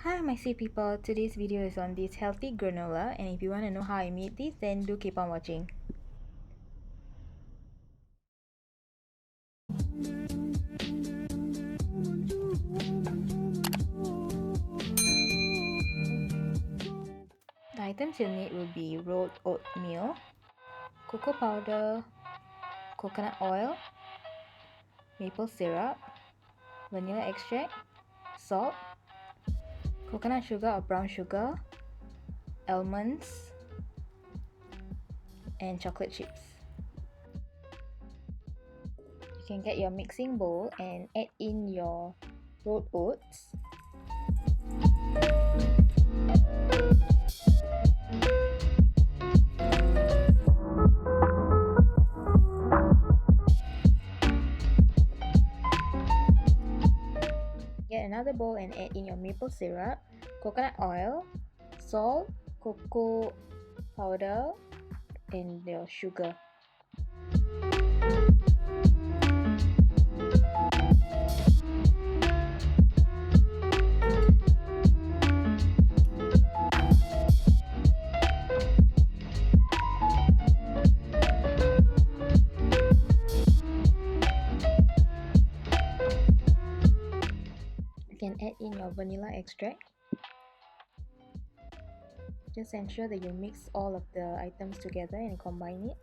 Hi my sweet people, today's video is on this healthy granola, and if you want to know how I made this, then do keep on watching. The items you'll need will be rolled oatmeal, cocoa powder, coconut oil, maple syrup, vanilla extract, salt, coconut sugar or brown sugar, almonds, and chocolate chips. You can get your mixing bowl and add in your rolled oats, get another bowl and add in your maple syrup, coconut oil, salt, cocoa powder, and your sugar. You can add in your vanilla extract. Just ensure that you mix all of the items together and combine it.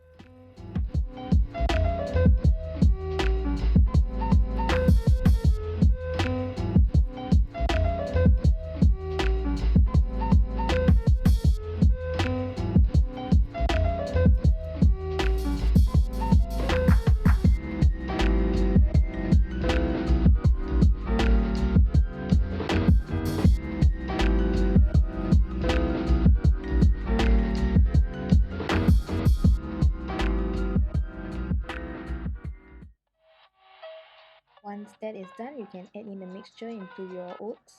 Once that is done, you can add in the mixture into your oats.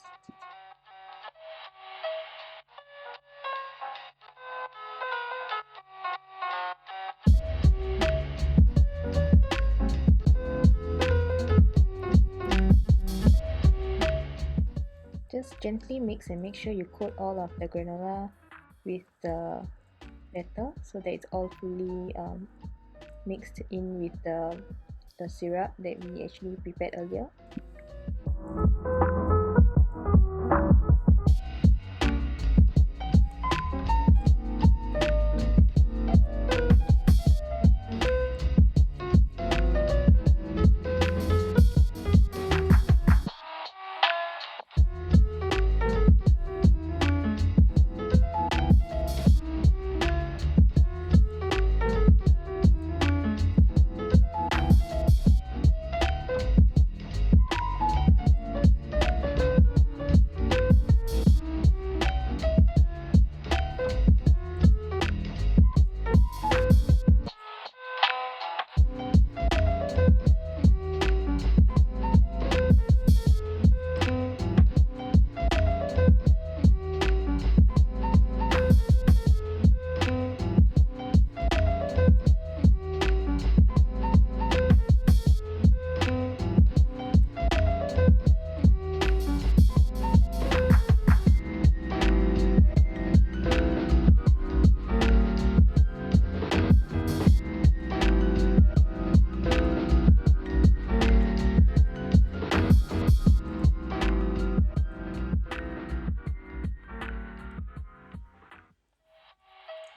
Just gently mix and make sure you coat all of the granola with the batter so that it's all fully mixed in with the syrup that we actually prepared earlier.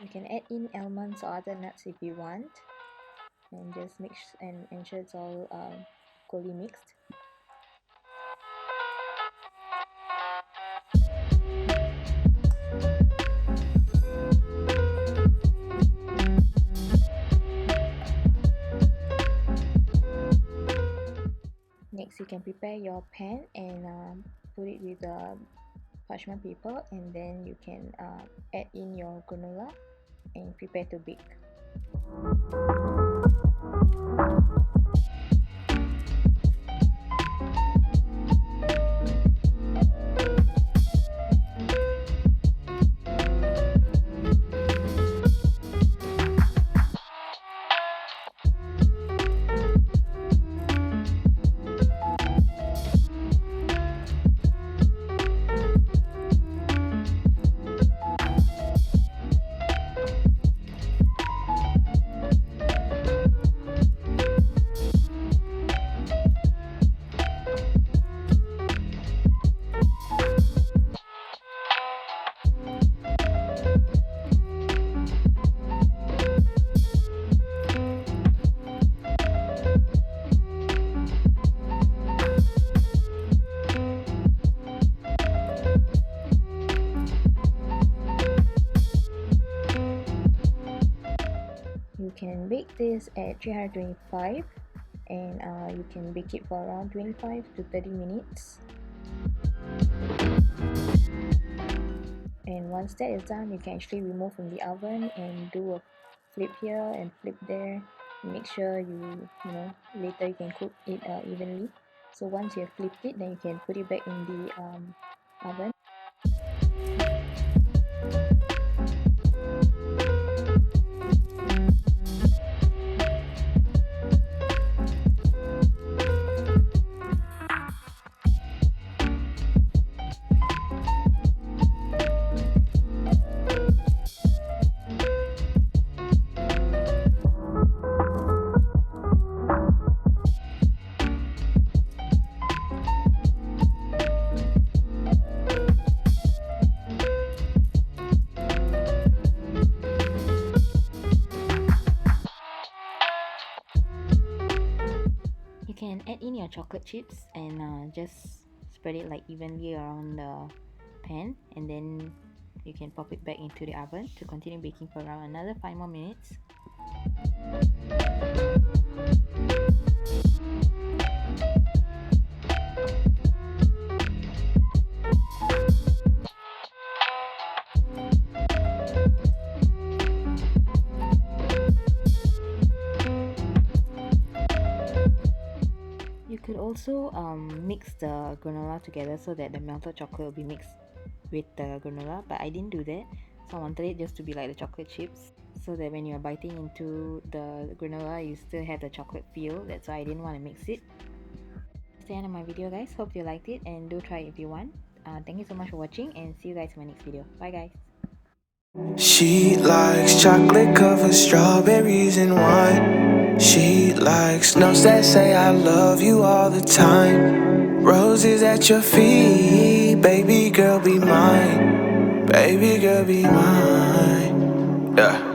You can add in almonds or other nuts if you want, and just mix and ensure it's all equally mixed. Next, you can prepare your pan and put it with parchment paper, and then you can add in your granola and prepare to bake. bake this at 325, and you can bake it for around 25 to 30 minutes. And once that is done, you can actually remove from the oven and do a flip here and flip there. Make sure you know later you can cook it evenly. So once you have flipped it, then you can put it back in the oven. You can add in your chocolate chips and just spread it like evenly around the pan, and then you can pop it back into the oven to continue baking for around another 5 more minutes. You could also mix the granola together so that the melted chocolate will be mixed with the granola, but I didn't do that, so I wanted it just to be like the chocolate chips, so that when you're biting into the granola you still have the chocolate feel. That's why I didn't want to mix it. That's the end of my video, guys. Hope you liked it, and do try it if you want. Thank you so much for watching, and see you guys in my next video. Bye, guys. She likes chocolate covered strawberries and wine. She likes notes that say I love you all the time. Roses at your feet, baby girl be mine. Baby girl be mine. Yeah.